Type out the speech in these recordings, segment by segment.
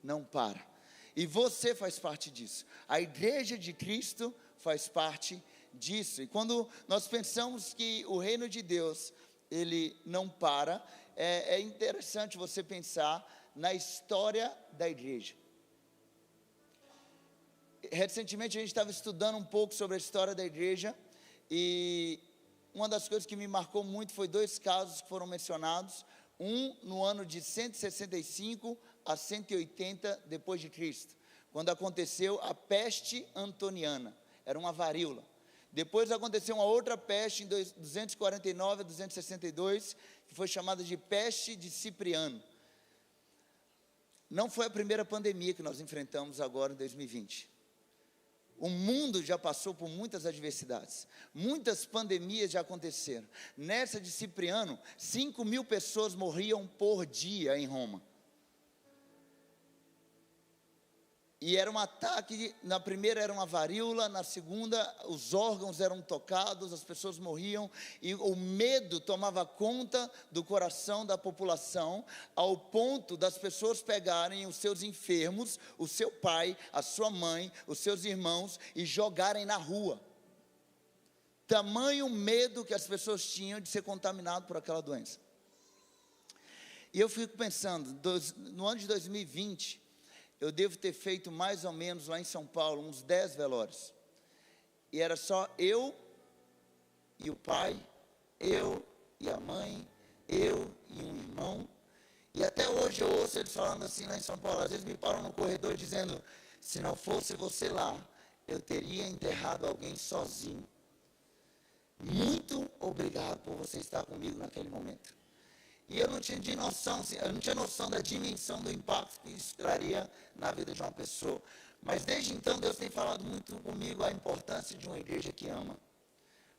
não para. E você faz parte disso. A igreja de Cristo faz parte disso. E quando nós pensamos que o reino de Deus, ele não para, é interessante você pensar na história da igreja. Recentemente a gente estava estudando um pouco sobre a história da igreja, e uma das coisas que me marcou muito foi 2 casos que foram mencionados. Um no ano de 165 a 180 depois de Cristo, quando aconteceu a peste antoniana, era uma varíola. Depois aconteceu uma outra peste em 249 a 262, que foi chamada de peste de Cipriano. Não foi a primeira pandemia que nós enfrentamos agora em 2020. O mundo já passou por muitas adversidades, muitas pandemias já aconteceram. Nessa de Cipriano, 5.000 pessoas morriam por dia em Roma. E era um ataque, na primeira era uma varíola, na segunda os órgãos eram tocados, as pessoas morriam, e o medo tomava conta do coração da população, ao ponto das pessoas pegarem os seus enfermos, o seu pai, a sua mãe, os seus irmãos, e jogarem na rua. Tamanho medo que as pessoas tinham de ser contaminado por aquela doença. E eu fico pensando, no ano de 2020, eu devo ter feito mais ou menos lá em São Paulo, uns 10 velórios. E era só eu e o pai, eu e a mãe, eu e um irmão. E até hoje eu ouço eles falando assim lá em São Paulo. Às vezes me param no corredor dizendo, se não fosse você lá, eu teria enterrado alguém sozinho. Muito obrigado por você estar comigo naquele momento. E eu não tinha noção da dimensão do impacto que isso traria na vida de uma pessoa. Mas desde então Deus tem falado muito comigo a importância de uma igreja que ama,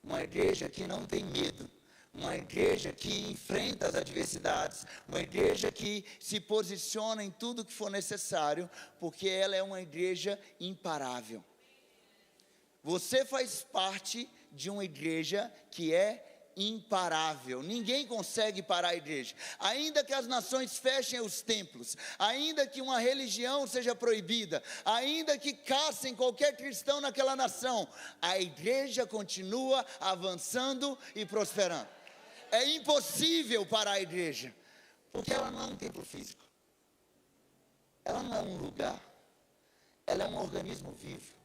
uma igreja que não tem medo, uma igreja que enfrenta as adversidades, uma igreja que se posiciona em tudo que for necessário, porque ela é uma igreja imparável. Você faz parte de uma igreja que é imparável. Ninguém consegue parar a igreja. Ainda que as nações fechem os templos, ainda que uma religião seja proibida, ainda que caçem qualquer cristão naquela nação, a igreja continua avançando e prosperando. É impossível parar a igreja, porque ela não é um templo físico, ela não é um lugar, ela é um organismo vivo.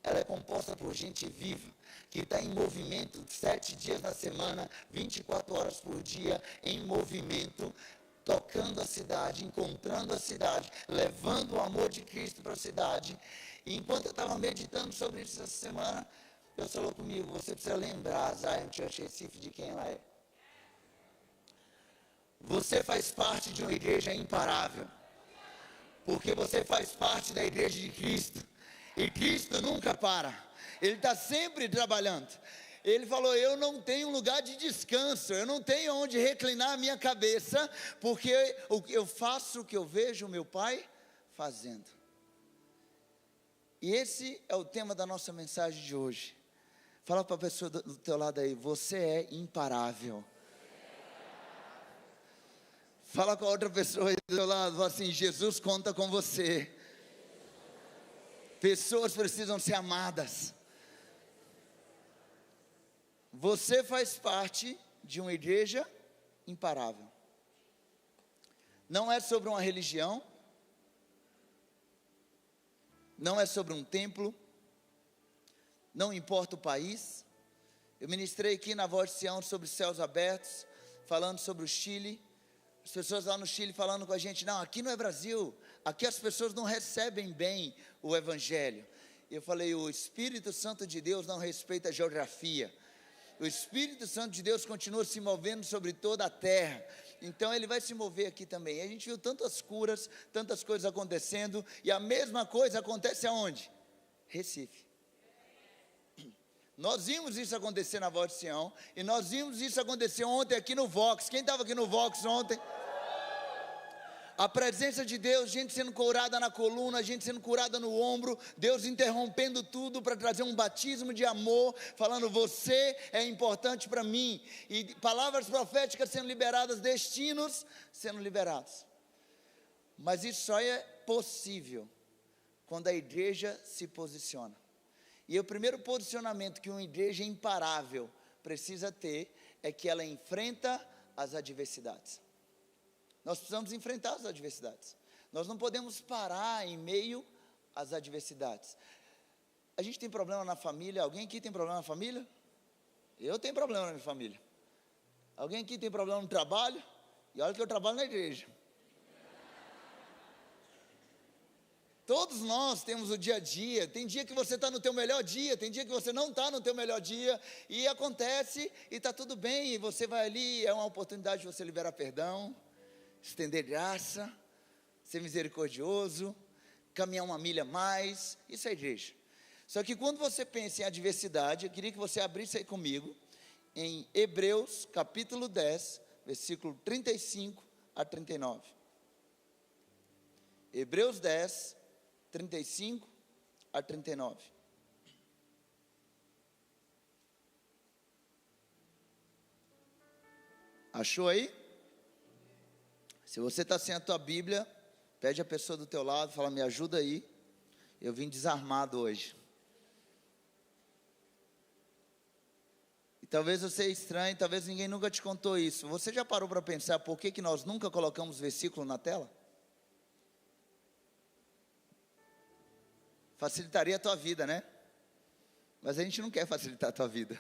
Ela é composta por gente viva, que está em movimento 7 dias na semana, 24 horas por dia, em movimento, tocando a cidade, encontrando a cidade, levando o amor de Cristo para a cidade. E enquanto eu estava meditando sobre isso essa semana, Deus falou comigo, você precisa lembrar, Zion Church Recife, de quem ela é. Você faz parte de uma igreja imparável, porque você faz parte da igreja de Cristo. E Cristo nunca para, Ele está sempre trabalhando. Ele falou, eu não tenho lugar de descanso, eu não tenho onde reclinar a minha cabeça, porque eu faço o que eu vejo o meu Pai fazendo. E esse é o tema da nossa mensagem de hoje. Fala para a pessoa do teu lado aí, você é imparável. Fala com a outra pessoa aí do teu lado, fala assim, Jesus conta com você. Pessoas precisam ser amadas. Você faz parte de uma igreja imparável. Não é sobre uma religião, não é sobre um templo, não importa o país. Eu ministrei aqui na Voz de Sião sobre céus abertos, falando sobre o Chile. As pessoas lá no Chile falando com a gente, não, aqui não é Brasil, aqui as pessoas não recebem bem o Evangelho. Eu falei, o Espírito Santo de Deus não respeita a geografia. O Espírito Santo de Deus continua se movendo sobre toda a terra. Então Ele vai se mover aqui também. E a gente viu tantas curas, tantas coisas acontecendo, e a mesma coisa acontece aonde? Recife. Nós vimos isso acontecer na Voz de Sião, e nós vimos isso acontecer ontem aqui no Vox. Quem estava aqui no Vox ontem? A presença de Deus, gente sendo curada na coluna, gente sendo curada no ombro, Deus interrompendo tudo para trazer um batismo de amor, falando, você é importante para mim, e palavras proféticas sendo liberadas, destinos sendo liberados. Mas isso só é possível quando a igreja se posiciona. E o primeiro posicionamento que uma igreja imparável precisa ter é que ela enfrenta as adversidades. Nós precisamos enfrentar as adversidades. Nós não podemos parar em meio às adversidades. A gente tem problema na família. Alguém aqui tem problema na família? Eu tenho problema na minha família. Alguém aqui tem problema no trabalho? E olha que eu trabalho na igreja. Todos nós temos o dia a dia. Tem dia que você está no teu melhor dia, tem dia que você não está no teu melhor dia, e acontece, e está tudo bem, e você vai ali, é uma oportunidade de você liberar perdão, estender graça, ser misericordioso, caminhar uma milha a mais. Isso é igreja. Só que quando você pensa em adversidade, eu queria que você abrisse aí comigo, em Hebreus capítulo 10, versículo 35 a 39. Hebreus 10, 35 a 39. Achou aí? Se você está sem a tua Bíblia, pede a pessoa do teu lado, fala, me ajuda aí, eu vim desarmado hoje. E talvez você estranhe, talvez ninguém nunca te contou isso. Você já parou para pensar por que nós nunca colocamos versículo na tela? Facilitaria a tua vida, né? Mas a gente não quer facilitar a tua vida.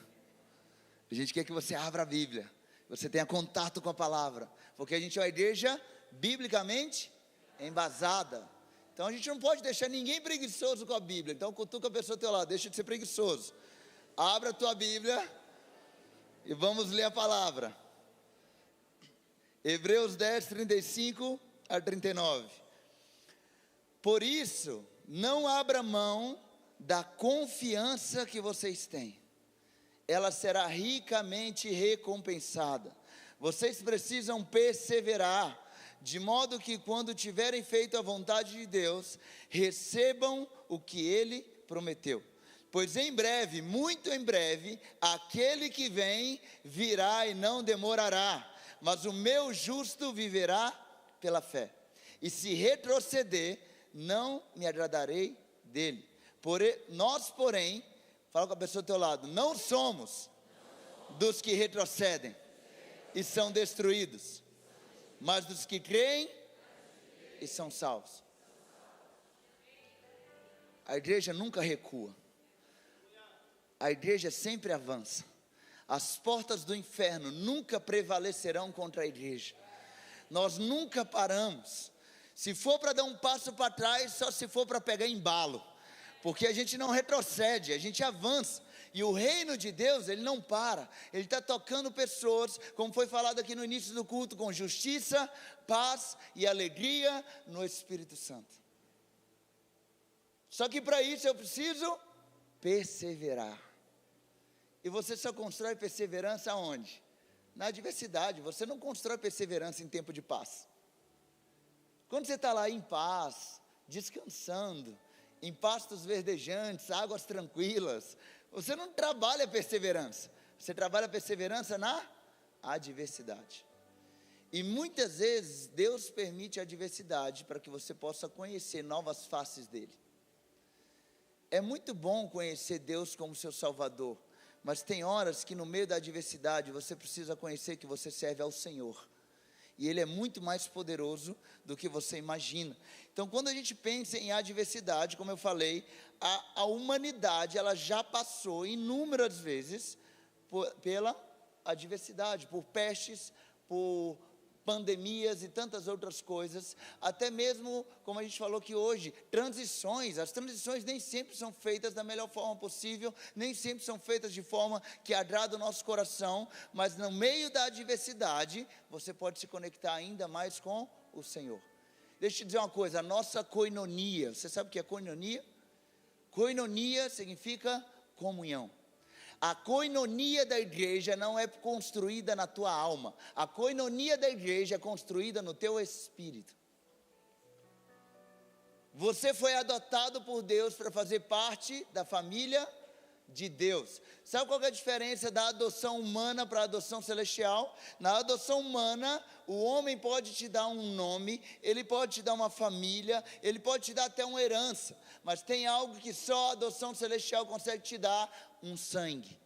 A gente quer que você abra a Bíblia, você tenha contato com a palavra, porque a gente é uma igreja biblicamente embasada. Então a gente não pode deixar ninguém preguiçoso com a Bíblia. Então cutuca a pessoa do teu lado, deixa de ser preguiçoso. Abra a tua Bíblia e vamos ler a palavra. Hebreus 10, 35 a 39. Por isso, não abra mão da confiança que vocês têm. Ela será ricamente recompensada. Vocês precisam perseverar, de modo que quando tiverem feito a vontade de Deus, recebam o que Ele prometeu. Pois em breve, muito em breve, aquele que vem virá e não demorará, mas o meu justo viverá pela fé. E se retroceder, não me agradarei dele. Nós, porém, fala com a pessoa do teu lado, não somos dos que retrocedem e são destruídos, mas dos que creem e são salvos. A igreja nunca recua. A igreja sempre avança. As portas do inferno nunca prevalecerão contra a igreja. Nós nunca paramos. Se for para dar um passo para trás, só se for para pegar embalo, porque a gente não retrocede, a gente avança. E o reino de Deus, ele não para, ele está tocando pessoas, como foi falado aqui no início do culto, com justiça, paz e alegria no Espírito Santo. Só que para isso eu preciso perseverar. E você só constrói perseverança aonde? Na adversidade. Você não constrói perseverança em tempo de paz. Quando você está lá em paz, descansando, em pastos verdejantes, águas tranquilas, você não trabalha perseverança, você trabalha perseverança na adversidade. E muitas vezes Deus permite a adversidade para que você possa conhecer novas faces dele. É muito bom conhecer Deus como seu Salvador, mas tem horas que no meio da adversidade você precisa conhecer que você serve ao Senhor. E Ele é muito mais poderoso do que você imagina. Então, quando a gente pensa em adversidade, como eu falei, a humanidade, ela já passou inúmeras vezes pela adversidade, por pestes, por pandemias e tantas outras coisas, até mesmo, como a gente falou aqui hoje, transições. As transições nem sempre são feitas da melhor forma possível, nem sempre são feitas de forma que agrada o nosso coração, mas no meio da adversidade, você pode se conectar ainda mais com o Senhor. Deixa eu te dizer uma coisa, a nossa koinonia, você sabe o que é koinonia? Koinonia significa comunhão. A koinonia da igreja não é construída na tua alma. A koinonia da igreja é construída no teu espírito. Você foi adotado por Deus para fazer parte da família de Deus. Sabe qual que é a diferença da adoção humana para a adoção celestial? Na adoção humana, o homem pode te dar um nome, ele pode te dar uma família, ele pode te dar até uma herança, mas tem algo que só a adoção celestial consegue te dar: um sangue.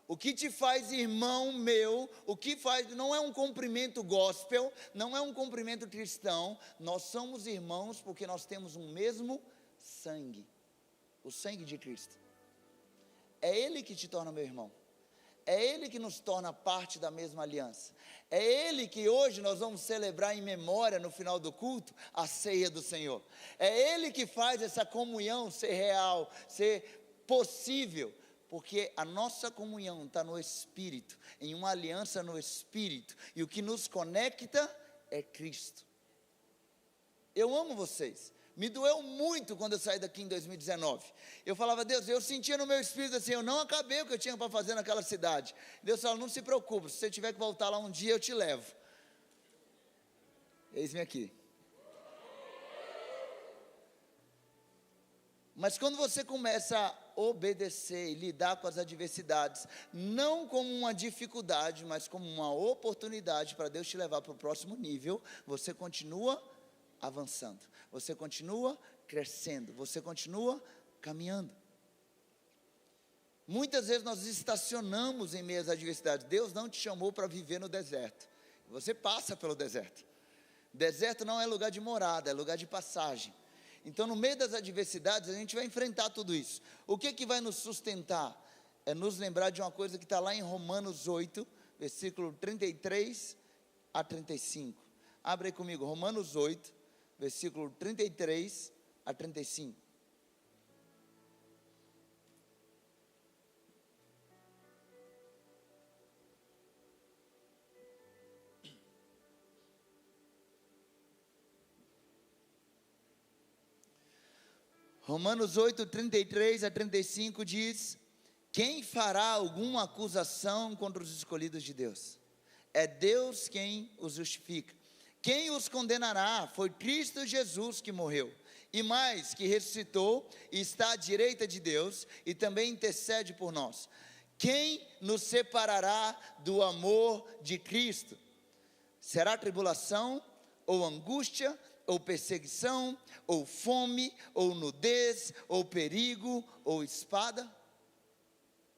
O que te faz irmão meu, o que faz, não é um cumprimento gospel, não é um cumprimento cristão, nós somos irmãos porque nós temos um mesmo sangue, o sangue de Cristo. É Ele que te torna meu irmão, é Ele que nos torna parte da mesma aliança, é Ele que hoje nós vamos celebrar em memória no final do culto, a ceia do Senhor, é Ele que faz essa comunhão ser real, ser possível, porque a nossa comunhão está no Espírito, em uma aliança no Espírito, e o que nos conecta é Cristo. Eu amo vocês, me doeu muito quando eu saí daqui em 2019, eu falava: Deus, eu sentia no meu espírito assim, eu não acabei o que eu tinha para fazer naquela cidade. Deus falou: não se preocupe, se você tiver que voltar lá um dia, eu te levo. Eis-me aqui. Mas quando você começa a obedecer e lidar com as adversidades, não como uma dificuldade, mas como uma oportunidade para Deus te levar para o próximo nível, você continua avançando, você continua crescendo, você continua caminhando. Muitas vezes nós estacionamos em meio às adversidades. Deus não te chamou para viver no deserto, você passa pelo deserto. Deserto não é lugar de morada, é lugar de passagem. Então, no meio das adversidades, a gente vai enfrentar tudo isso. O que vai nos sustentar? É nos lembrar de uma coisa que está lá em Romanos 8, versículo 33 a 35. Abre aí comigo, Romanos 8, versículo 33 a 35. Romanos 8, 33 a 35 diz: quem fará alguma acusação contra os escolhidos de Deus? É Deus quem os justifica. Quem os condenará? Foi Cristo Jesus que morreu, e mais, que ressuscitou e está à direita de Deus, e também intercede por nós. Quem nos separará do amor de Cristo? Será tribulação, ou angústia, ou perseguição, ou fome, ou nudez, ou perigo, ou espada?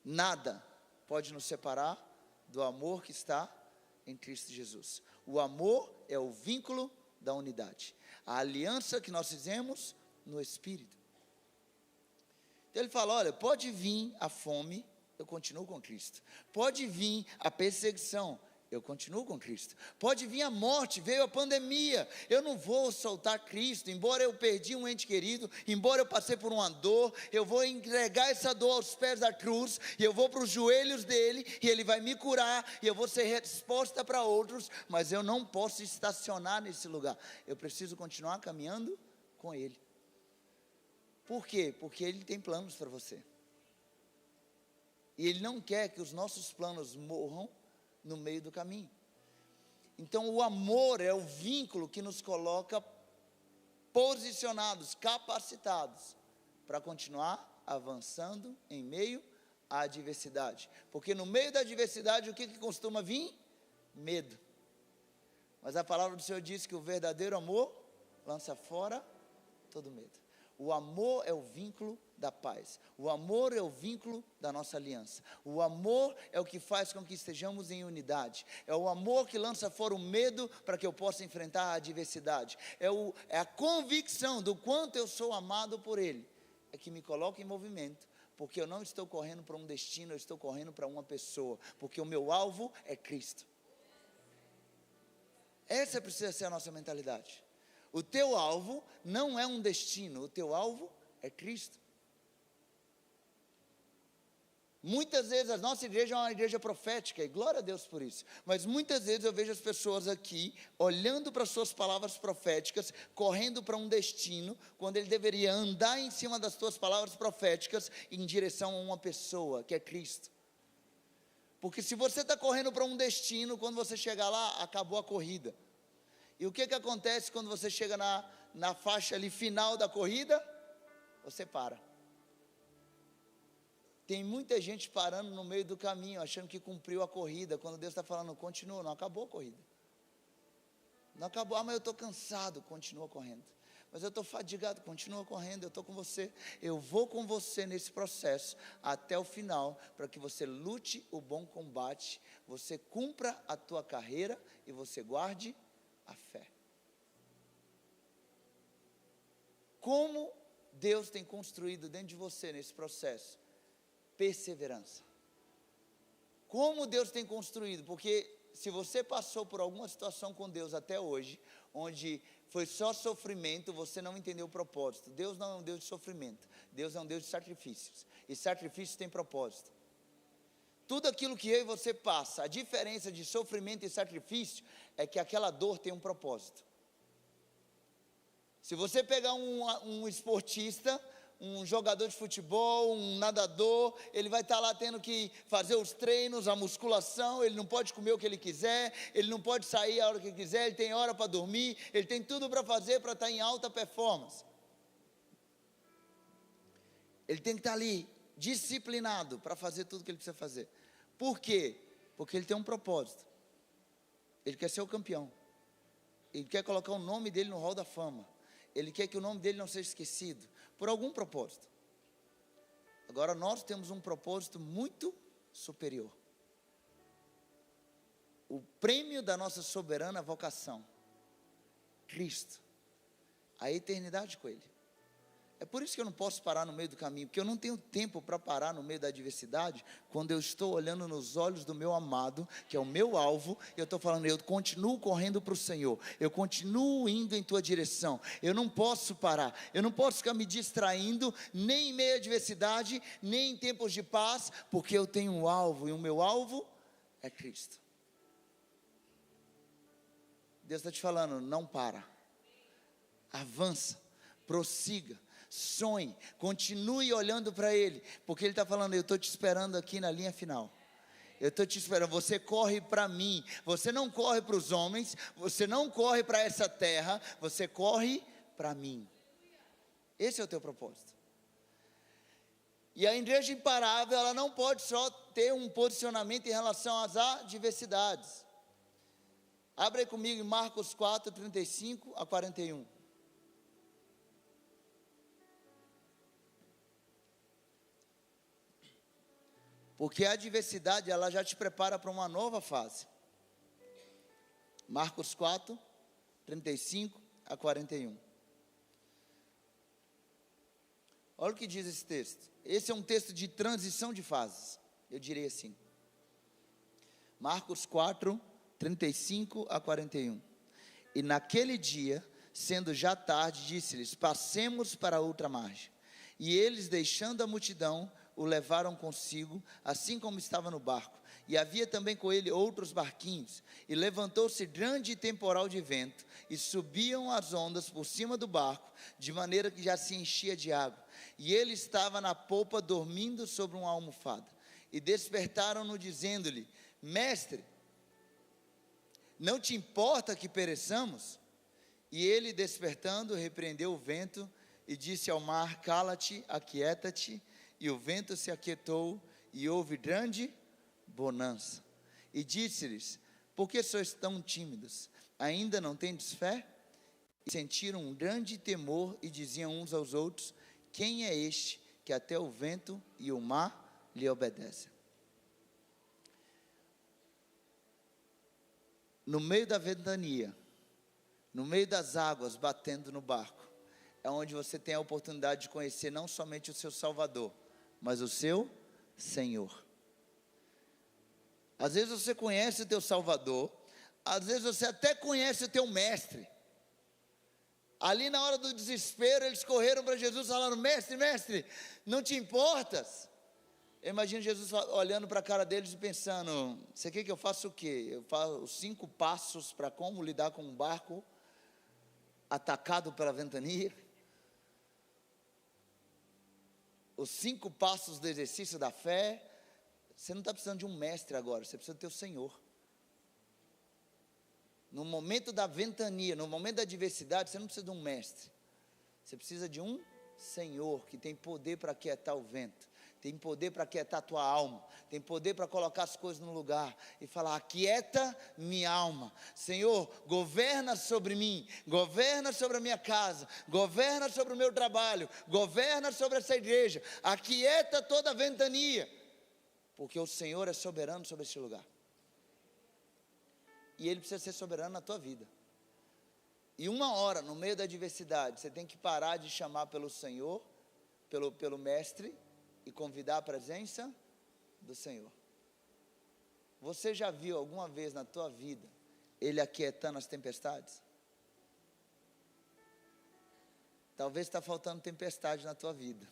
Nada pode nos separar do amor que está em Cristo Jesus. O amor é o vínculo da unidade, a aliança que nós fizemos no Espírito. Então ele fala: olha, pode vir a fome, eu continuo com Cristo. Pode vir a perseguição, eu continuo com Cristo. Pode vir a morte, veio a pandemia, eu não vou soltar Cristo. Embora eu perdi um ente querido, embora eu passei por uma dor, eu vou entregar essa dor aos pés da cruz, e eu vou para os joelhos dele, e ele vai me curar, e eu vou ser resposta para outros, mas eu não posso estacionar nesse lugar, eu preciso continuar caminhando com ele. Por quê? Porque ele tem planos para você, e ele não quer que os nossos planos morram no meio do caminho. Então o amor é o vínculo que nos coloca posicionados, capacitados para continuar avançando em meio à adversidade, porque no meio da adversidade o que costuma vir? Medo. Mas a palavra do Senhor diz que o verdadeiro amor lança fora todo medo. O amor é o vínculo da paz, o amor é o vínculo da nossa aliança, o amor é o que faz com que estejamos em unidade, é o amor que lança fora o medo para que eu possa enfrentar a adversidade, é a convicção do quanto eu sou amado por Ele, é que me coloca em movimento, porque eu não estou correndo para um destino, eu estou correndo para uma pessoa, porque o meu alvo é Cristo. Essa precisa ser a nossa mentalidade. O teu alvo não é um destino, o teu alvo é Cristo. Muitas vezes a nossa igreja é uma igreja profética, e glória a Deus por isso, mas muitas vezes eu vejo as pessoas aqui, olhando para as suas palavras proféticas, correndo para um destino, quando ele deveria andar em cima das suas palavras proféticas, em direção a uma pessoa, que é Cristo. Porque se você está correndo para um destino, quando você chegar lá, acabou a corrida. E o que acontece quando você chega na faixa ali final da corrida? Você para. Tem muita gente parando no meio do caminho, achando que cumpriu a corrida, quando Deus está falando, continua, não acabou a corrida. Não acabou, mas eu estou cansado, continua correndo. Mas eu estou fadigado, continua correndo, eu estou com você. Eu vou com você nesse processo, até o final, para que você lute o bom combate, você cumpra a tua carreira, e você guarde a fé. Como Deus tem construído dentro de você nesse processo? Perseverança. Como Deus tem construído? Porque se você passou por alguma situação com Deus até hoje, onde foi só sofrimento, você não entendeu o propósito. Deus não é um Deus de sofrimento, Deus é um Deus de sacrifícios, e sacrifícios tem propósito. Tudo aquilo que eu e você passa, a diferença de sofrimento e sacrifício, é que aquela dor tem um propósito. Se você pegar um esportista, um jogador de futebol, um nadador, ele vai estar lá tendo que fazer os treinos, a musculação, ele não pode comer o que ele quiser, ele não pode sair a hora que quiser, ele tem hora para dormir, ele tem tudo para fazer para estar em alta performance. Ele tem que estar ali, disciplinado, para fazer tudo que ele precisa fazer. Por quê? Porque ele tem um propósito. Ele quer ser o campeão. Ele quer colocar o nome dele no hall da fama. Ele quer que o nome dele não seja esquecido, por algum propósito. Agora nós temos um propósito muito superior. O prêmio da nossa soberana vocação, Cristo, a eternidade com Ele. É por isso que eu não posso parar no meio do caminho, porque eu não tenho tempo para parar no meio da adversidade, quando eu estou olhando nos olhos do meu amado, que é o meu alvo, e eu estou falando, eu continuo correndo para o Senhor, eu continuo indo em tua direção, eu não posso parar, eu não posso ficar me distraindo, nem em meio à adversidade, nem em tempos de paz, porque eu tenho um alvo, e o meu alvo é Cristo. Deus está te falando, não para, avança, prossiga, sonhe, continue olhando para Ele, porque Ele está falando, eu estou te esperando aqui na linha final, eu estou te esperando, você corre para mim, você não corre para os homens, você não corre para essa terra, você corre para mim, esse é o teu propósito. E a igreja imparável, ela não pode só ter um posicionamento em relação às adversidades. Abre aí comigo em Marcos 4, 35 a 41. Porque a adversidade, ela já te prepara para uma nova fase. Marcos 4, 35 a 41. Olha o que diz esse texto. Esse é um texto de transição de fases, eu diria assim. Marcos 4, 35 a 41. E naquele dia, sendo já tarde, disse-lhes, passemos para a outra margem. E eles, deixando a multidão, o levaram consigo, assim como estava no barco. E havia também com ele outros barquinhos. E levantou-se grande temporal de vento, e subiam as ondas por cima do barco, de maneira que já se enchia de água. E ele estava na polpa, dormindo sobre uma almofada. E despertaram-no, dizendo-lhe, Mestre, não te importa que pereçamos? E ele, despertando, repreendeu o vento, e disse ao mar, cala-te, aquieta-te. E o vento se aquietou, e houve grande bonança. E disse-lhes, por que sois tão tímidos? Ainda não tendes fé? E sentiram um grande temor, e diziam uns aos outros, quem é este, que até o vento e o mar lhe obedecem? No meio da ventania, no meio das águas batendo no barco, é onde você tem a oportunidade de conhecer não somente o seu Salvador, mas o seu Senhor. Às vezes você conhece o teu Salvador, às vezes você até conhece o teu mestre. Ali na hora do desespero, eles correram para Jesus falando, mestre, mestre, não te importas? Eu imagino Jesus olhando para a cara deles e pensando, você quer que eu faça o quê? Eu faço os 5 passos para como lidar com um barco atacado pela ventania? Os 5 passos do exercício da fé? Você não está precisando de um mestre agora, você precisa do teu Senhor. No momento da ventania, no momento da adversidade, você não precisa de um mestre. Você precisa de um Senhor que tem poder para aquietar o vento. tem poder para aquietar a tua alma, tem poder para colocar as coisas no lugar e falar: aquieta minha alma, Senhor, governa sobre mim, governa sobre a minha casa, governa sobre o meu trabalho, governa sobre essa igreja, aquieta toda a ventania, porque o Senhor é soberano sobre este lugar, e Ele precisa ser soberano na tua vida. E uma hora, no meio da adversidade, você tem que parar de chamar pelo Senhor, pelo Mestre, e convidar a presença do Senhor. Você já viu alguma vez na tua vida Ele aquietando as tempestades? Talvez está faltando tempestade na tua vida.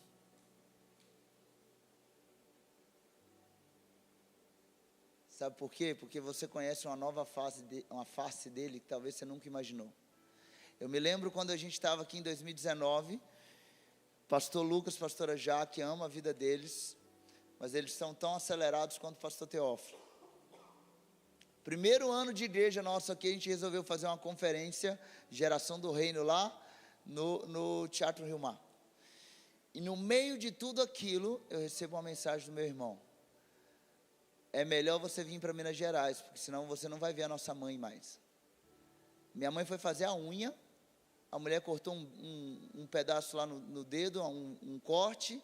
Sabe por quê? Porque você conhece uma nova face dele que talvez você nunca imaginou. Eu me lembro quando a gente estava aqui em 2019, pastor Lucas, pastora Jaque, amo a vida deles, mas eles são tão acelerados quanto o pastor Teófilo. Primeiro ano de igreja nosso aqui, a gente resolveu fazer uma conferência, Geração do Reino, lá no Teatro Rio Mar. E no meio de tudo aquilo, eu recebo uma mensagem do meu irmão: é melhor você vir para Minas Gerais, porque senão você não vai ver a nossa mãe mais. Minha mãe foi fazer a unha, a mulher cortou um pedaço lá no dedo, um corte.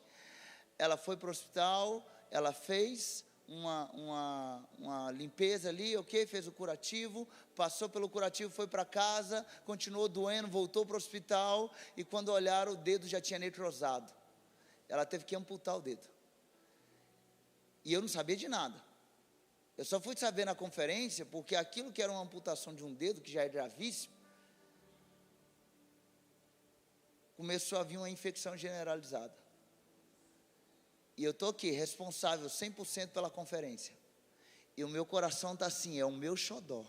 Ela foi para o hospital, ela fez uma limpeza ali, ok, fez o curativo, passou pelo curativo, foi para casa, continuou doendo, voltou para o hospital, e quando olharam, o dedo já tinha necrosado. Ela teve que amputar o dedo. E eu não sabia de nada. Eu só fui saber na conferência, porque aquilo que era uma amputação de um dedo, que já é gravíssimo, começou a vir uma infecção generalizada. E eu estou aqui, responsável 100% pela conferência. E o meu coração está assim, é o meu xodó.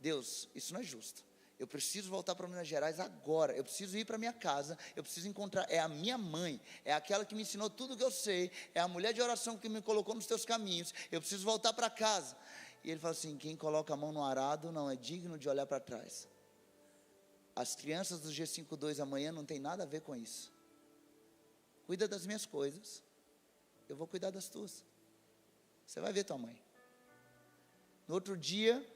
Deus, isso não é justo. Eu preciso voltar para Minas Gerais agora. Eu preciso ir para minha casa. Eu preciso encontrar, é a minha mãe. É aquela que me ensinou tudo que eu sei. É a mulher de oração que me colocou nos teus caminhos. Eu preciso voltar para casa. E ele fala assim: quem coloca a mão no arado não é digno de olhar para trás. As crianças do G52 amanhã não tem nada a ver com isso. Cuida das minhas coisas, eu vou cuidar das tuas. Você vai ver tua mãe. No outro dia,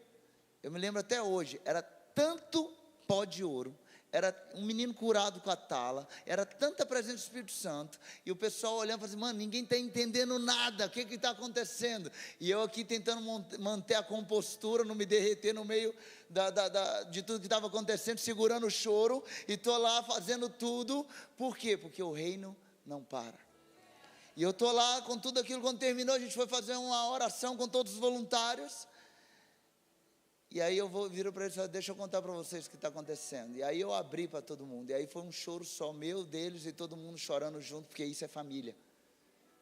eu me lembro até hoje, era tanto pó de ouro, era um menino curado com a tala, era tanta presença do Espírito Santo, e o pessoal olhando e falando assim: mano, ninguém está entendendo nada, o que está acontecendo? E eu aqui tentando manter a compostura, não me derreter no meio de tudo que estava acontecendo, segurando o choro, e estou lá fazendo tudo. Por quê? Porque o reino não para. E eu estou lá com tudo aquilo. Quando terminou, a gente foi fazer uma oração com todos os voluntários. E aí eu viro para eles e falo: deixa eu contar para vocês o que está acontecendo. E aí eu abri para todo mundo. E aí foi um choro só meu, deles, e todo mundo chorando junto, porque isso é família.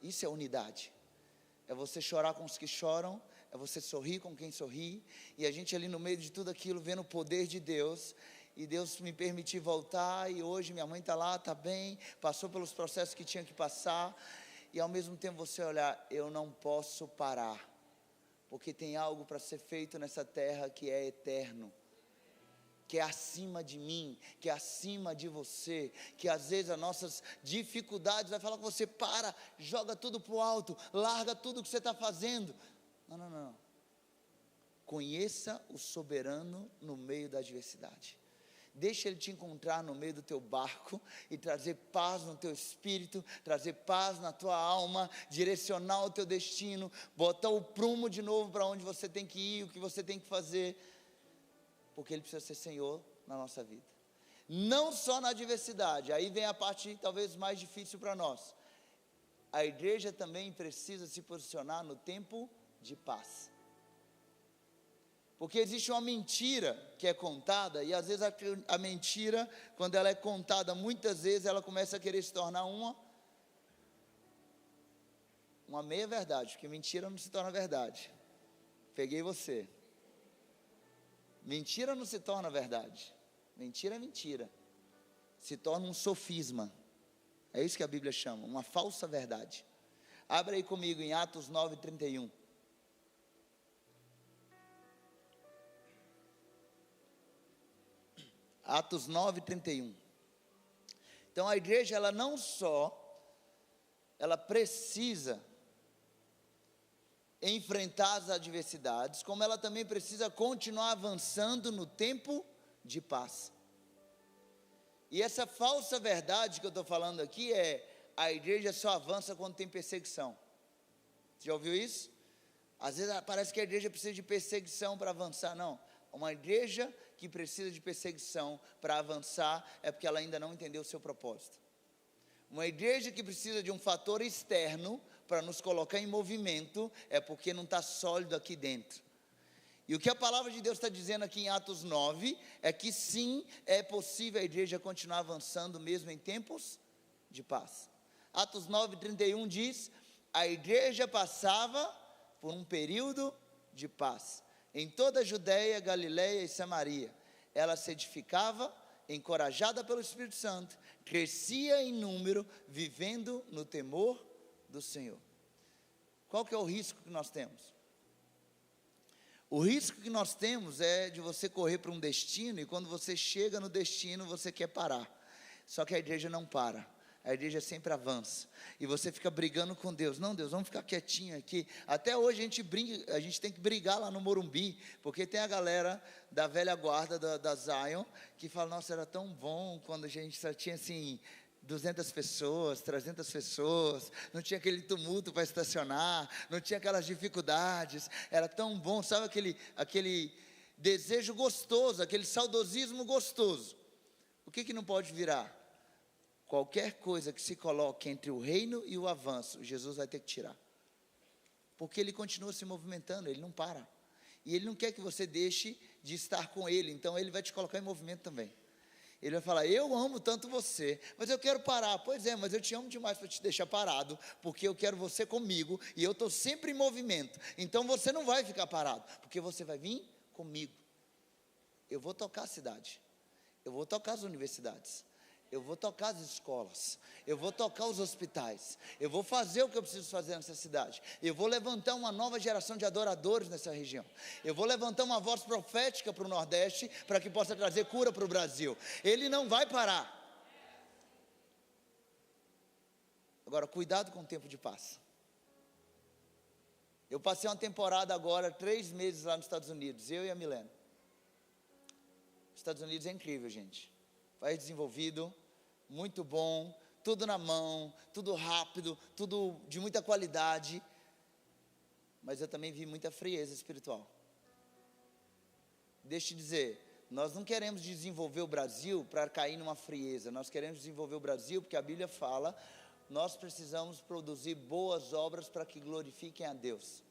Isso é unidade. É você chorar com os que choram, é você sorrir com quem sorri. E a gente ali no meio de tudo aquilo, vendo o poder de Deus. E Deus me permitiu voltar, e hoje minha mãe está lá, está bem, passou pelos processos que tinha que passar. E ao mesmo tempo você olhar: eu não posso parar, porque tem algo para ser feito nessa terra que é eterno, que é acima de mim, que é acima de você, que às vezes as nossas dificuldades vai falar com você: para, joga tudo para o alto, larga tudo que você está fazendo. Não. Conheça o soberano no meio da adversidade. Deixa Ele te encontrar no meio do teu barco e trazer paz no teu espírito, trazer paz na tua alma, direcionar o teu destino, botar o prumo de novo para onde você tem que ir, o que você tem que fazer, porque Ele precisa ser Senhor na nossa vida. Não só na adversidade, aí vem a parte talvez mais difícil para nós. A igreja também precisa se posicionar no tempo de paz. Porque existe uma mentira que é contada, e às vezes a mentira, quando ela é contada muitas vezes, ela começa a querer se tornar uma meia verdade, porque mentira não se torna verdade. Peguei você. Mentira não se torna verdade. Mentira é mentira. Se torna um sofisma. É isso que a Bíblia chama, uma falsa verdade. Abra aí comigo em Atos 9:31. Atos 9:31. Então a igreja, ela não só ela precisa enfrentar as adversidades, como ela também precisa continuar avançando no tempo de paz. E essa falsa verdade que eu estou falando aqui é: a igreja só avança quando tem perseguição. Você já ouviu isso? Às vezes parece que a igreja precisa de perseguição para avançar. Não, uma igreja que precisa de perseguição para avançar é porque ela ainda não entendeu o seu propósito. Uma igreja que precisa de um fator externo para nos colocar em movimento é porque não está sólido aqui dentro. E o que a palavra de Deus está dizendo aqui em Atos 9 é que sim, é possível a igreja continuar avançando mesmo em tempos de paz. Atos 9:31 diz: a igreja passava por um período de paz em toda a Judéia, Galiléia e Samaria. Ela se edificava, encorajada pelo Espírito Santo, crescia em número, vivendo no temor do Senhor. Qual que é o risco que nós temos? O risco que nós temos é de você correr para um destino, e quando você chega no destino, você quer parar. Só que a igreja não para. A igreja sempre avança, e você fica brigando com Deus. Não, Deus, vamos ficar quietinho aqui. Até hoje a gente tem que brigar lá no Morumbi, porque tem a galera da velha guarda da Zion, que fala: nossa, era tão bom quando a gente só tinha assim 200 pessoas, 300 pessoas, não tinha aquele tumulto para estacionar, não tinha aquelas dificuldades, era tão bom, sabe aquele desejo gostoso, aquele saudosismo gostoso. O que não pode virar? Qualquer coisa que se coloque entre o reino e o avanço, Jesus vai ter que tirar. Porque ele continua se movimentando, ele não para. E ele não quer que você deixe de estar com ele, então ele vai te colocar em movimento também. Ele vai falar: eu amo tanto você, mas eu quero parar. Pois é, mas eu te amo demais para te deixar parado, porque eu quero você comigo, e eu estou sempre em movimento. Então você não vai ficar parado, porque você vai vir comigo. Eu vou tocar a cidade, eu vou tocar as universidades, eu vou tocar as escolas, eu vou tocar os hospitais, eu vou fazer o que eu preciso fazer nessa cidade, eu vou levantar uma nova geração de adoradores nessa região, eu vou levantar uma voz profética para o Nordeste, para que possa trazer cura para o Brasil. Ele não vai parar. Agora, cuidado com o tempo de paz. Eu passei uma temporada agora, 3 meses lá nos Estados Unidos, eu e a Milena. Os Estados Unidos é incrível, gente. País desenvolvido, muito bom, tudo na mão, tudo rápido, tudo de muita qualidade, mas eu também vi muita frieza espiritual. Deixa eu dizer, nós não queremos desenvolver o Brasil para cair numa frieza, nós queremos desenvolver o Brasil porque a Bíblia fala: nós precisamos produzir boas obras para que glorifiquem a Deus.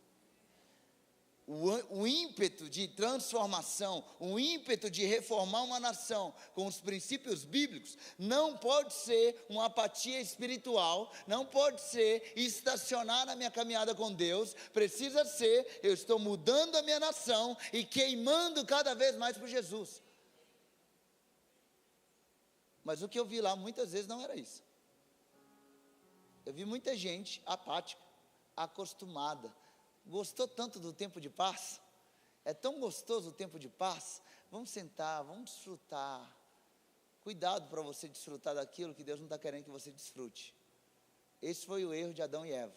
O ímpeto de transformação, o ímpeto de reformar uma nação com os princípios bíblicos, não pode ser uma apatia espiritual, não pode ser estacionar na minha caminhada com Deus, precisa ser: eu estou mudando a minha nação e queimando cada vez mais por Jesus. Mas o que eu vi lá muitas vezes não era isso. Eu vi muita gente apática, acostumada. Gostou tanto do tempo de paz? É tão gostoso o tempo de paz. Vamos sentar, vamos desfrutar. Cuidado para você desfrutar daquilo que Deus não está querendo que você desfrute. Esse foi o erro de Adão e Eva.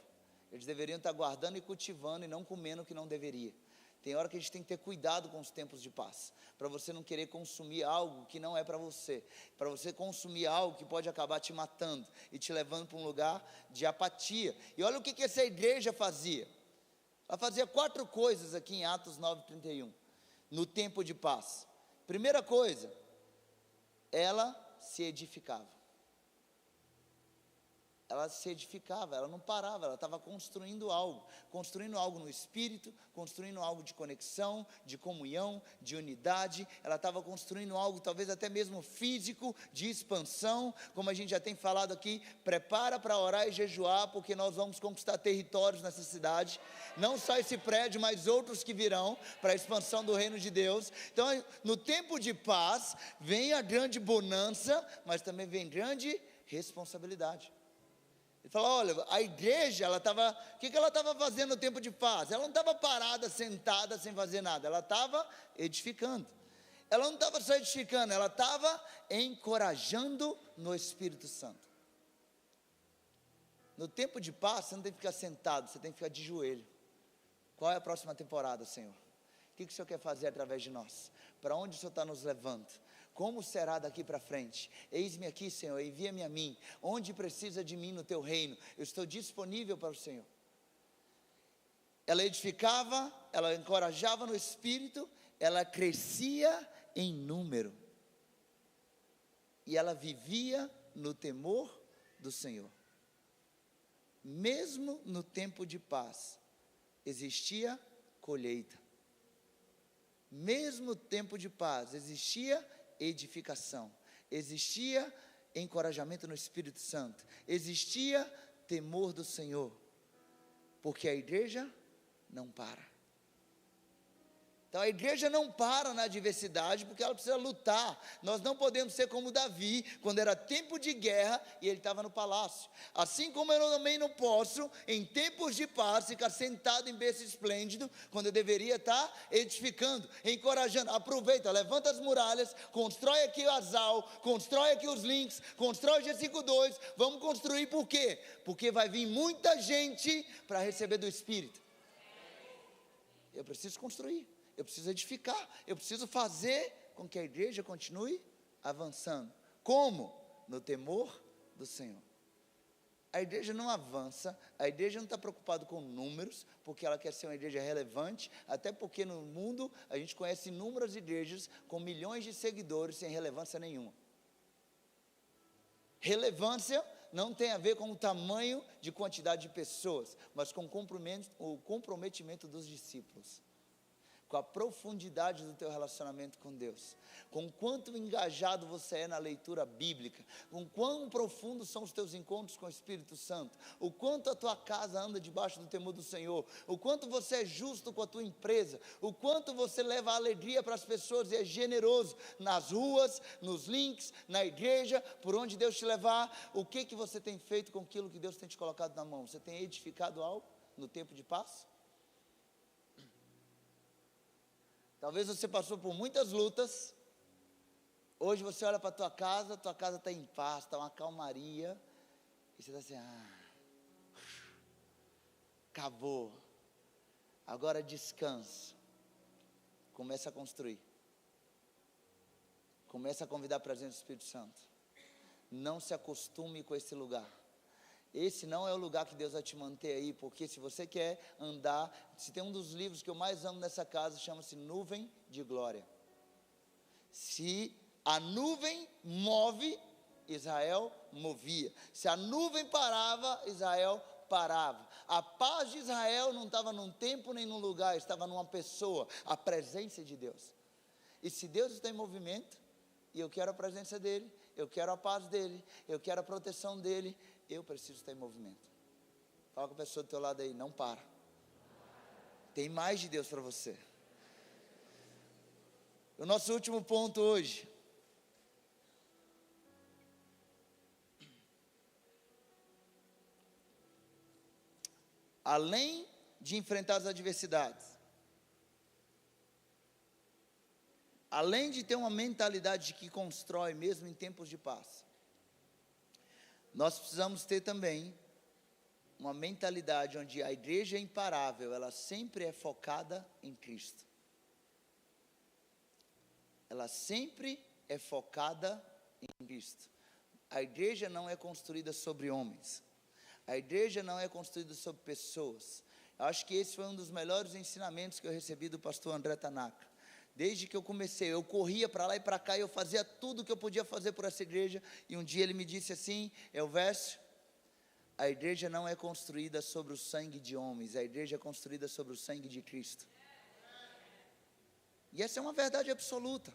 Eles deveriam estar guardando e cultivando e não comendo o que não deveria. Tem hora que a gente tem que ter cuidado com os tempos de paz, para você não querer consumir algo que não é para você consumir algo que pode acabar te matando e te levando para um lugar de apatia. E olha o que essa igreja fazia. Ela fazia 4 coisas aqui em Atos 9:31, no tempo de paz. Primeira coisa, ela se edificava. Ela se edificava, ela não parava, ela estava construindo algo no espírito, construindo algo de conexão, de comunhão, de unidade. Ela estava construindo algo talvez até mesmo físico, de expansão, como a gente já tem falado aqui. Prepara para orar e jejuar, porque nós vamos conquistar territórios nessa cidade, não só esse prédio, mas outros que virão, para a expansão do reino de Deus. Então, no tempo de paz, vem a grande bonança, mas também vem grande responsabilidade. Ele fala: olha, a igreja, o que ela estava fazendo no tempo de paz? Ela não estava parada, sentada, sem fazer nada, ela estava edificando. Ela não estava só edificando, ela estava encorajando no Espírito Santo. No tempo de paz, você não tem que ficar sentado, você tem que ficar de joelho. Qual é a próxima temporada, Senhor? O que o Senhor quer fazer através de nós? Para onde o Senhor está nos levando? Como será daqui para frente? Eis-me aqui, Senhor, envia-me a mim. Onde precisa de mim no teu reino? Eu estou disponível para o Senhor. Ela edificava, ela encorajava no espírito, ela crescia em número. E ela vivia no temor do Senhor. Mesmo no tempo de paz, existia colheita. Mesmo no tempo de paz, existia edificação, existia encorajamento no Espírito Santo, existia temor do Senhor, porque a igreja não para. Então a igreja não para na adversidade, porque ela precisa lutar. Nós não podemos ser como Davi, quando era tempo de guerra e ele estava no palácio. Assim como eu também não posso, em tempos de paz, ficar sentado em berço esplêndido, quando eu deveria estar edificando, encorajando. Aproveita, levanta as muralhas, constrói aqui o Azal, constrói aqui os links, constrói o G52. Vamos construir, por quê? Porque vai vir muita gente para receber do Espírito. Eu preciso construir. Eu preciso edificar, eu preciso fazer com que a igreja continue avançando. Como? No temor do Senhor. A igreja não avança, a igreja não está preocupada com números, porque ela quer ser uma igreja relevante, até porque no mundo a gente conhece inúmeras igrejas com milhões de seguidores sem relevância nenhuma. Relevância não tem a ver com o tamanho de quantidade de pessoas, mas com o comprometimento dos discípulos. Com a profundidade do teu relacionamento com Deus, com o quanto engajado você é na leitura bíblica, com quão profundos são os teus encontros com o Espírito Santo, o quanto a tua casa anda debaixo do temor do Senhor, o quanto você é justo com a tua empresa, o quanto você leva alegria para as pessoas e é generoso nas ruas, nos links, na igreja, por onde Deus te levar. O que você tem feito com aquilo que Deus tem te colocado na mão? Você tem edificado algo no tempo de paz? Talvez você passou por muitas lutas. Hoje você olha para a tua casa está em paz, está uma calmaria. E você está assim, acabou. Agora descanso. Começa a construir. Começa a convidar a presença do Espírito Santo. Não se acostume com esse lugar. Esse não é o lugar que Deus vai te manter aí, porque se você quer andar, se tem um dos livros que eu mais amo nessa casa, chama-se Nuvem de Glória. Se a nuvem move, Israel movia. Se a nuvem parava, Israel parava. A paz de Israel não estava num tempo nem num lugar, estava numa pessoa, a presença de Deus. E se Deus está em movimento, e eu quero a presença dEle, eu quero a paz dEle, eu quero a proteção dEle, eu preciso estar em movimento. Fala com a pessoa do teu lado aí, não para. Tem mais de Deus para você. O nosso último ponto hoje. Além de enfrentar as adversidades, além de ter uma mentalidade que constrói mesmo em tempos de paz, nós precisamos ter também uma mentalidade onde a igreja é imparável, ela sempre é focada em Cristo. Ela sempre é focada em Cristo. A igreja não é construída sobre homens. A igreja não é construída sobre pessoas. Eu acho que esse foi um dos melhores ensinamentos que eu recebi do pastor André Tanaka. Desde que eu comecei, eu corria para lá e para cá, e eu fazia tudo o que eu podia fazer por essa igreja, e um dia ele me disse assim, Elvésio, a igreja não é construída sobre o sangue de homens, a igreja é construída sobre o sangue de Cristo. E essa é uma verdade absoluta.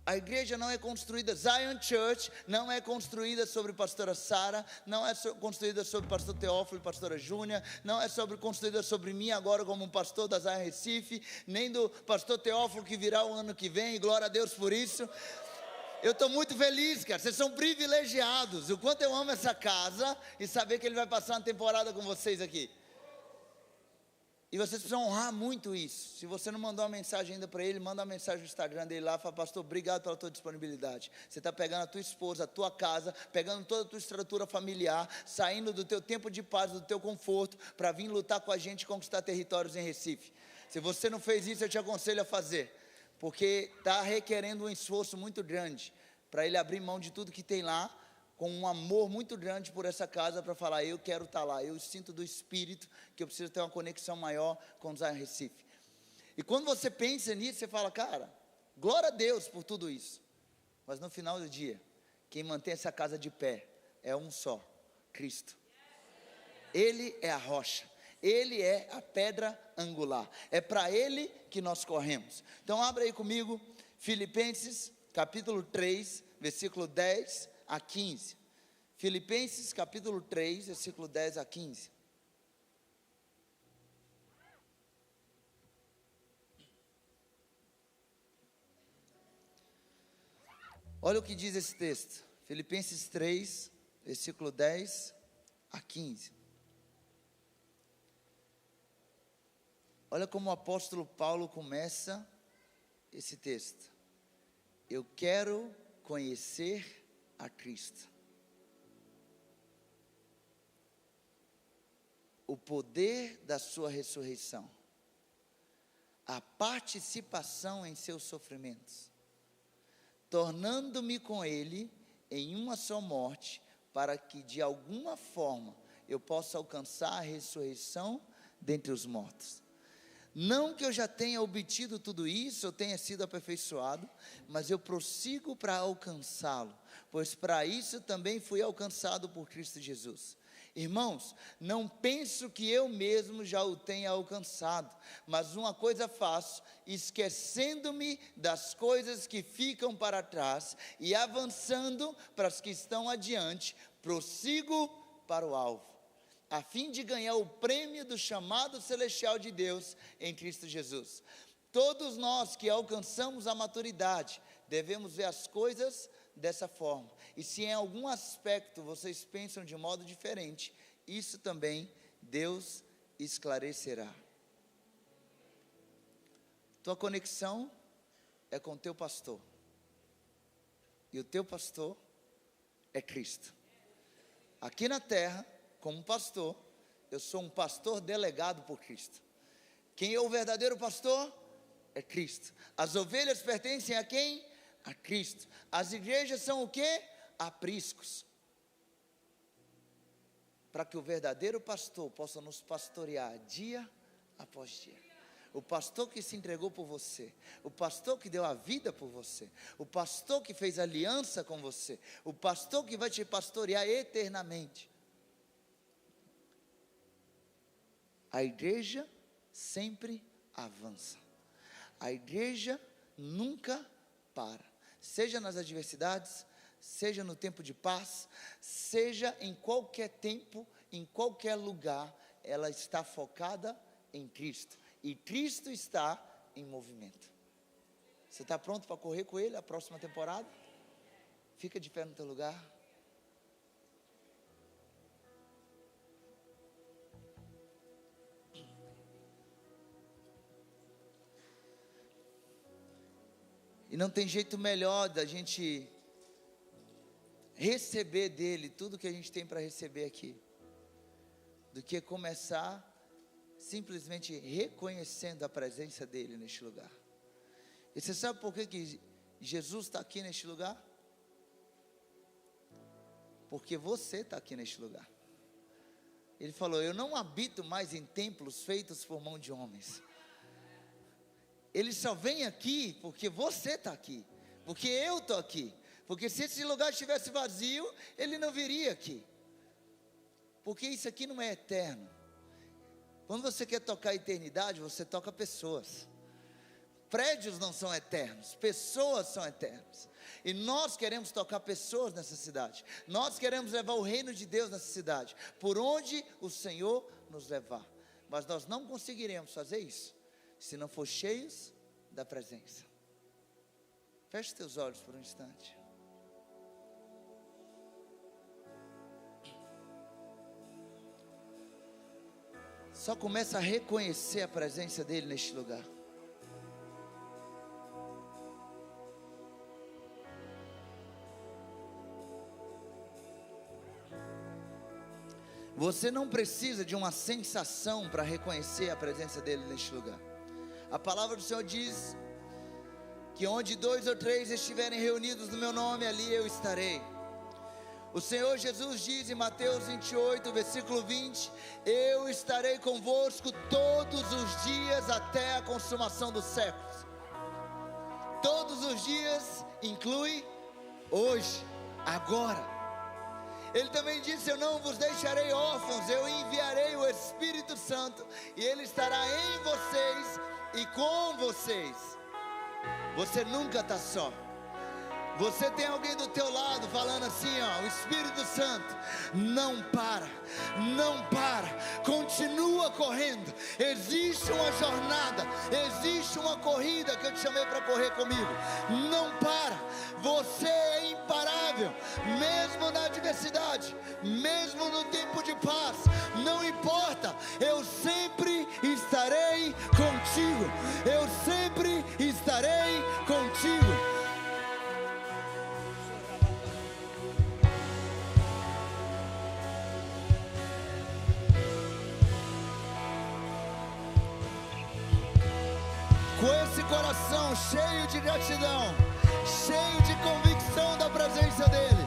A igreja não é construída, Zion Church não é construída sobre pastora Sara, não é construída sobre pastor Teófilo e pastora Júnia, não é construída sobre mim agora como um pastor da Zion Recife, nem do pastor Teófilo que virá o ano que vem, e glória a Deus por isso. Eu estou muito feliz, cara, vocês são privilegiados, o quanto eu amo essa casa, e saber que ele vai passar uma temporada com vocês aqui. E vocês precisam honrar muito isso. Se você não mandou uma mensagem ainda para ele, manda uma mensagem no Instagram dele lá, fala: pastor, obrigado pela tua disponibilidade. Você está pegando a tua esposa, a tua casa, pegando toda a tua estrutura familiar, saindo do teu tempo de paz, do teu conforto, para vir lutar com a gente e conquistar territórios em Recife. Se você não fez isso, eu te aconselho a fazer, porque está requerendo um esforço muito grande, para ele abrir mão de tudo que tem lá, com um amor muito grande por essa casa, para falar: eu quero estar lá, eu sinto do Espírito que eu preciso ter uma conexão maior com o Zion Recife. E quando você pensa nisso, você fala: cara, glória a Deus por tudo isso, mas no final do dia, quem mantém essa casa de pé é um só, Cristo. Ele é a rocha, Ele é a pedra angular, é para Ele que nós corremos. Então abra aí comigo, Filipenses capítulo 3, versículo 10 a 15, Filipenses capítulo 3, versículo 10 a 15. Olha o que diz esse texto, Filipenses 3, versículo 10 a 15. Olha como o apóstolo Paulo começa esse texto: eu quero conhecer a Cristo, o poder da sua ressurreição, a participação em seus sofrimentos, tornando-me com Ele em uma só morte, para que de alguma forma eu possa alcançar a ressurreição dentre os mortos. Não que eu já tenha obtido tudo isso, eu tenha sido aperfeiçoado, mas eu prossigo para alcançá-lo, pois para isso também fui alcançado por Cristo Jesus. Irmãos, não penso que eu mesmo já o tenha alcançado, mas uma coisa faço, esquecendo-me das coisas que ficam para trás e avançando para as que estão adiante, prossigo para o alvo, a fim de ganhar o prêmio do chamado celestial de Deus em Cristo Jesus. Todos nós que alcançamos a maturidade, devemos ver as coisas dessa forma. E se em algum aspecto vocês pensam de modo diferente, isso também Deus esclarecerá. Tua conexão é com o teu pastor, e o teu pastor é Cristo. Aqui na terra, como pastor, eu sou um pastor delegado por Cristo. Quem é o verdadeiro pastor? É Cristo. As ovelhas pertencem a quem? A Cristo. As igrejas são o quê? Apriscos. Para que o verdadeiro pastor possa nos pastorear dia após dia. O pastor que se entregou por você, o pastor que deu a vida por você, o pastor que fez aliança com você, o pastor que vai te pastorear eternamente. A igreja sempre avança, a igreja nunca para, seja nas adversidades, seja no tempo de paz, seja em qualquer tempo, em qualquer lugar, ela está focada em Cristo, e Cristo está em movimento. Você está pronto para correr com Ele a próxima temporada? Fica de pé no teu lugar. E não tem jeito melhor da gente receber dele tudo que a gente tem para receber aqui, do que começar simplesmente reconhecendo a presença dele neste lugar. E você sabe por que Jesus está aqui neste lugar? Porque você está aqui neste lugar. Ele falou: eu não habito mais em templos feitos por mão de homens. Ele só vem aqui porque você está aqui, porque eu estou aqui, porque se esse lugar estivesse vazio, ele não viria aqui, porque isso aqui não é eterno. Quando você quer tocar a eternidade, você toca pessoas. Prédios não são eternos, pessoas são eternas, e nós queremos tocar pessoas nessa cidade, nós queremos levar o reino de Deus nessa cidade, por onde o Senhor nos levar, mas nós não conseguiremos fazer isso se não for cheios da presença. Feche teus olhos por um instante. Só começa a reconhecer a presença dele neste lugar. Você não precisa de uma sensação para reconhecer a presença dele neste lugar. A palavra do Senhor diz que onde 2 ou 3 estiverem reunidos no meu nome, ali eu estarei. O Senhor Jesus diz em Mateus 28, versículo 20: eu estarei convosco todos os dias até a consumação dos séculos. Todos os dias inclui hoje, agora. Ele também disse: eu não vos deixarei órfãos, eu enviarei o Espírito Santo, e Ele estará em vocês e com vocês. Você nunca está só. Você tem alguém do teu lado falando assim, ó: o Espírito Santo não para, continua correndo. Existe uma jornada, existe uma corrida que eu te chamei para correr comigo. Não para, você é imparável, mesmo na adversidade, mesmo no tempo de paz. Não importa, eu sempre estarei contigo. Eu sempre estarei contigo. Com esse coração cheio de gratidão, cheio de convicção da presença dEle,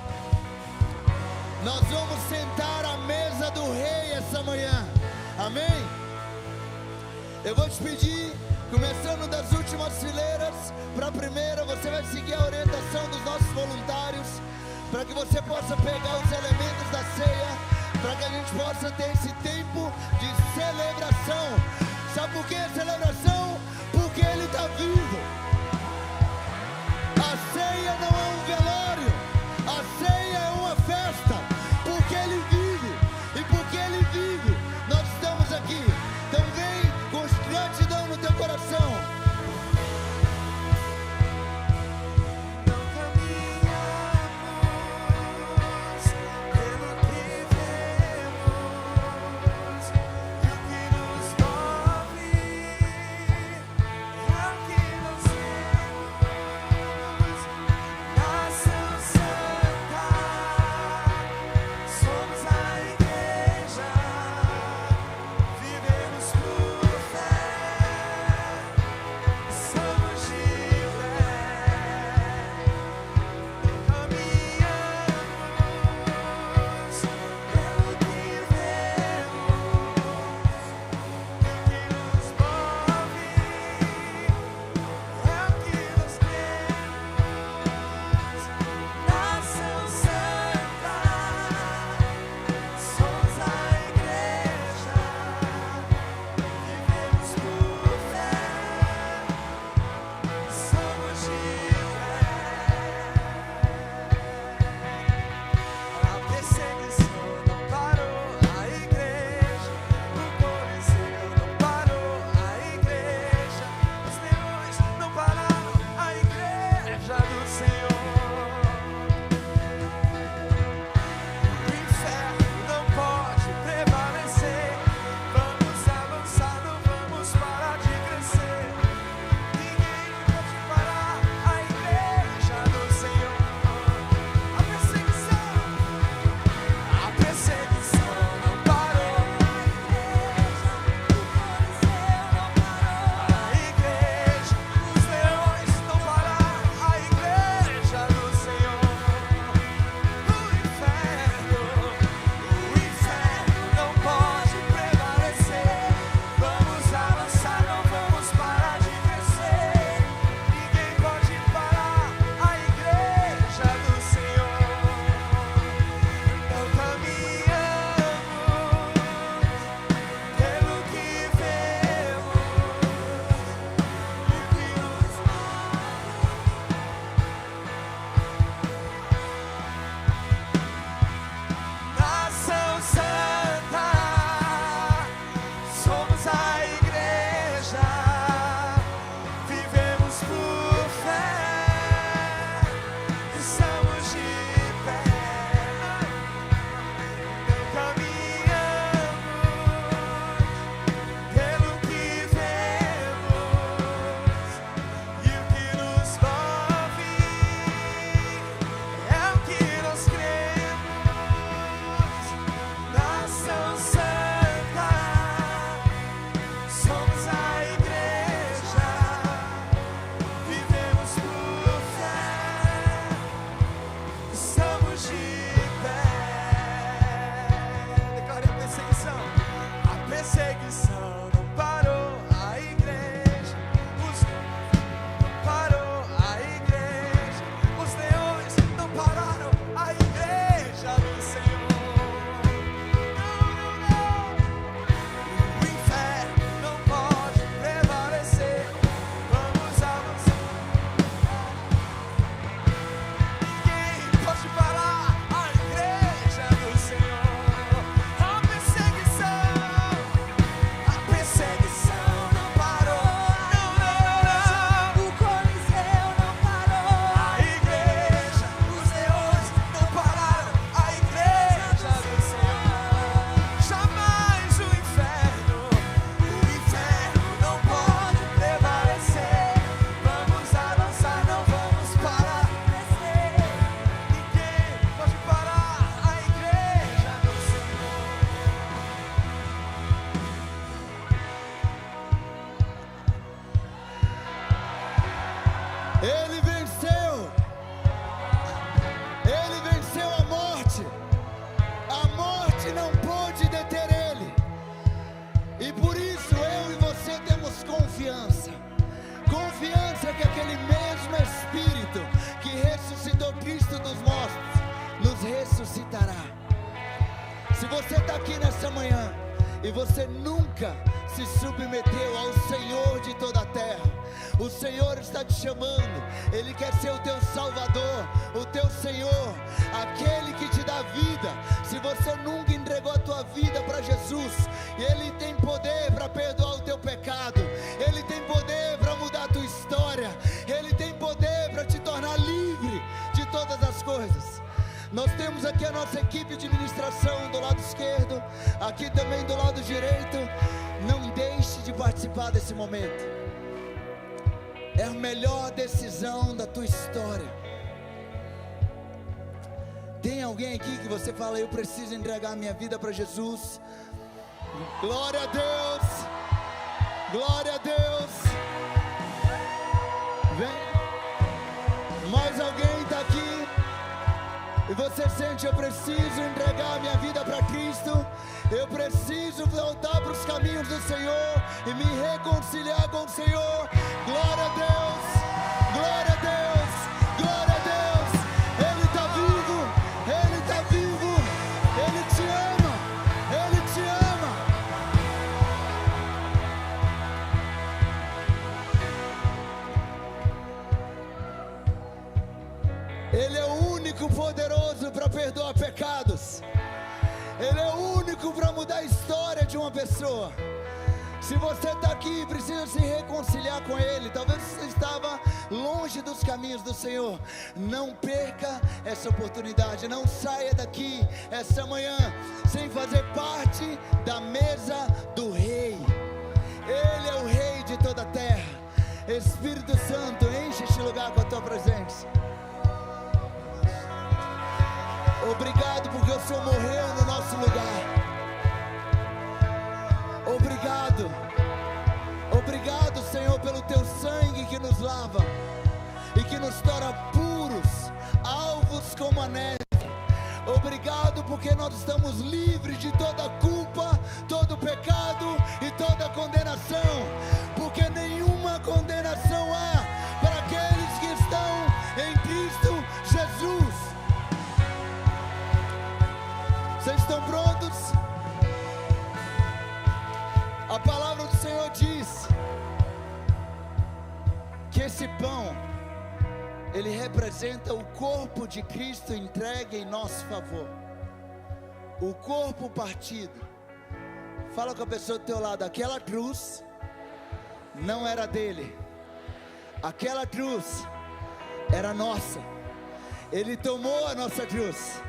nós vamos sentar à mesa do Rei essa manhã, amém? Eu vou te pedir, começando das últimas fileiras para a primeira, você vai seguir a orientação dos nossos voluntários, para que você possa pegar os elementos da ceia, para que a gente possa ter esse tempo de celebração. Sabe por que celebração? Porque Ele está vivo. A ceia não é um velório, a ceia é uma festa, porque Ele vive, e porque Ele vive, nós estamos aqui. Então vem com gratidão no teu coração. A morte não pôde deter ele. E por isso eu e você temos confiança. Confiança que aquele mesmo Espírito que ressuscitou Cristo dos mortos nos ressuscitará. Se você está aqui nessa manhã e você nunca se submeteu ao Senhor de toda a terra, o Senhor está te chamando. Ele quer ser o teu Salvador, o teu Senhor, aquele que te dá vida. Se você nunca entregou a tua vida para Jesus, Ele tem poder para perdoar o teu pecado, Ele tem poder para mudar a tua história, Ele tem poder para te tornar livre de todas as coisas. Nós temos aqui a nossa equipe de ministração do lado esquerdo, aqui também do lado direito. Não deixe de participar desse momento. É a melhor decisão da tua história. Tem alguém aqui que você fala: eu preciso entregar minha vida para Jesus? Glória a Deus, glória a Deus. Vem. Mais alguém está aqui e você sente: eu preciso entregar minha vida para Cristo, eu preciso voltar para os caminhos do Senhor e me reconciliar com o Senhor. Glória a Deus, glória a Deus, glória a Deus. Ele está vivo, Ele está vivo, Ele te ama, Ele te ama. Ele é o único poderoso para perdoar pecados. Ele é o único para mudar a história de uma pessoa. Se você está aqui e precisa se reconciliar com Ele, talvez você estava longe dos caminhos do Senhor, não perca essa oportunidade. Não saia daqui essa manhã sem fazer parte da mesa do Rei. Ele é o Rei de toda a terra. Espírito Santo, enche este lugar com a tua presença. Obrigado porque o Senhor morreu no nosso lugar. Obrigado, obrigado, Senhor, pelo teu sangue que nos lava e que nos torna puros, alvos como a neve. Obrigado porque nós estamos livres de toda culpa, todo pecado e toda condenação, porque nenhuma condenação há para aqueles que estão em Cristo Jesus. Vocês estão prontos? A palavra do Senhor diz que esse pão, ele representa o corpo de Cristo entregue em nosso favor. O corpo partido. Fala com a pessoa do teu lado: aquela cruz não era dele, aquela cruz era nossa. Ele tomou a nossa cruz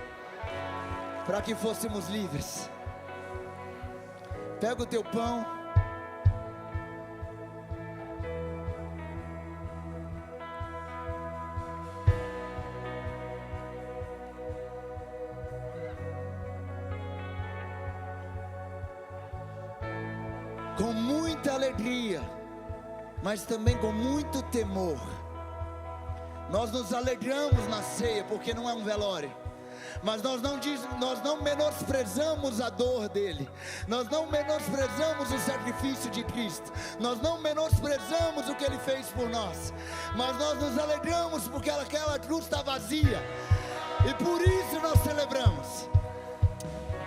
para que fôssemos livres. Pega o teu pão. Com muita alegria, mas também com muito temor. Nós nos alegramos na ceia, porque não é um velório. Mas nós não menosprezamos a dor dele, nós não menosprezamos o sacrifício de Cristo, nós não menosprezamos o que ele fez por nós, mas nós nos alegramos porque aquela cruz está vazia, e por isso nós celebramos.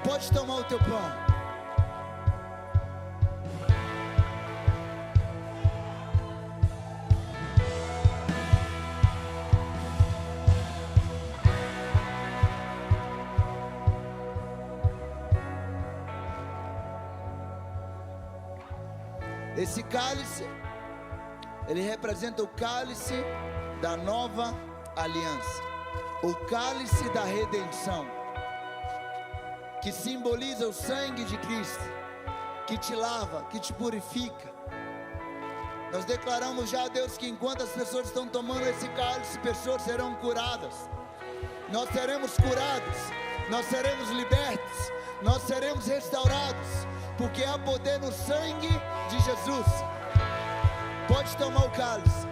Pode tomar o teu pão. Esse cálice, ele representa o cálice da nova aliança, o cálice da redenção, que simboliza o sangue de Cristo, que te lava, que te purifica. Nós declaramos já a Deus que enquanto as pessoas estão tomando esse cálice, pessoas serão curadas. Nós seremos curados, nós seremos libertos, nós seremos restaurados, porque há poder no sangue de Jesus. Pode tomar o cálice.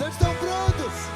Vocês estão prontos?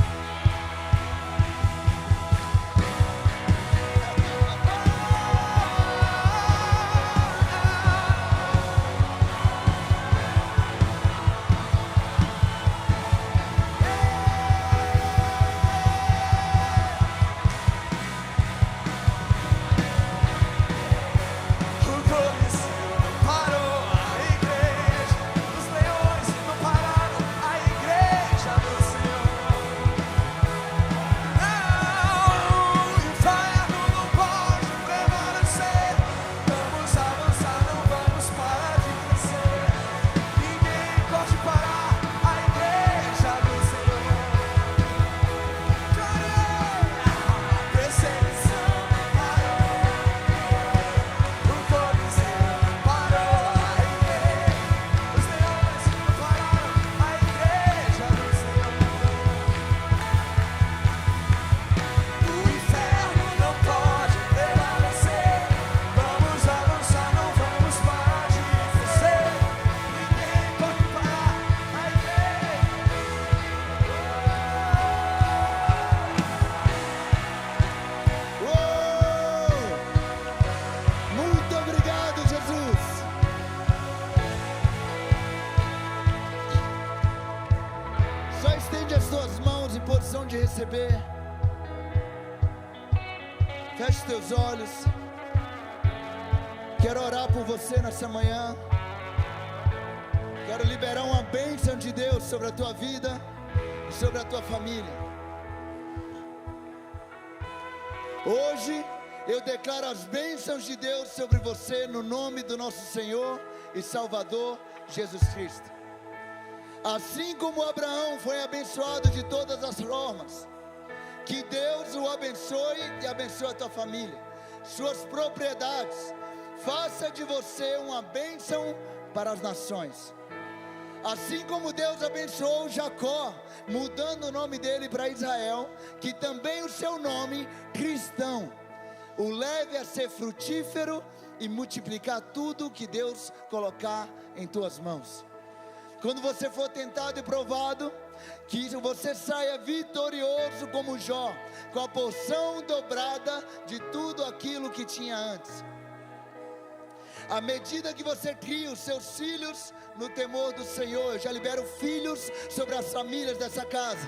De receber. Feche teus olhos. Quero orar por você nessa manhã. Quero liberar uma bênção de Deus sobre a tua vida e sobre a tua família. Hoje eu declaro as bênçãos de Deus sobre você no nome do nosso Senhor e Salvador Jesus Cristo. Assim como Abraão foi abençoado de todas as formas, que Deus o abençoe e abençoe a tua família, suas propriedades, faça de você uma bênção para as nações. Assim como Deus abençoou Jacó, mudando o nome dele para Israel, que também o seu nome, cristão, o leve a ser frutífero e multiplicar tudo que Deus colocar em tuas mãos. Quando você for tentado e provado, que você saia vitorioso como Jó, com a porção dobrada de tudo aquilo que tinha antes. À medida que você cria os seus filhos no temor do Senhor, eu já libero filhos sobre as famílias dessa casa,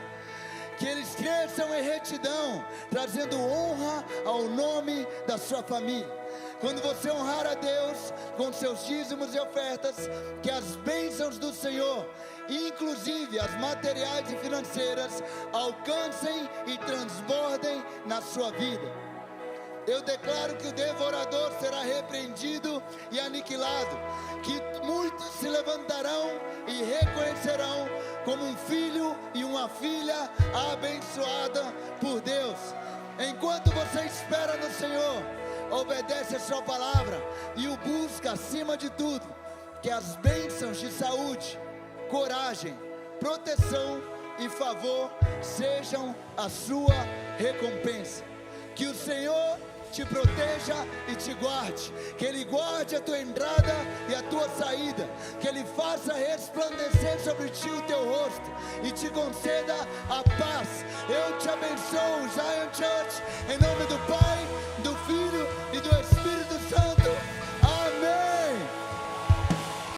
que eles cresçam em retidão, trazendo honra ao nome da sua família. Quando você honrar a Deus com seus dízimos e ofertas, que as bênçãos do Senhor, inclusive as materiais e financeiras, alcancem e transbordem na sua vida. Eu declaro que o devorador será repreendido e aniquilado, que muitos se levantarão e reconhecerão como um filho e uma filha abençoada por Deus. Enquanto você espera no Senhor, obedece a sua palavra e o busca acima de tudo, que as bênçãos de saúde, coragem, proteção e favor sejam a sua recompensa. Que o Senhor te proteja e te guarde, que Ele guarde a tua entrada e a tua saída, que Ele faça resplandecer sobre ti o teu rosto e te conceda a paz. Eu te abençoo, Zion Church, em nome do Pai,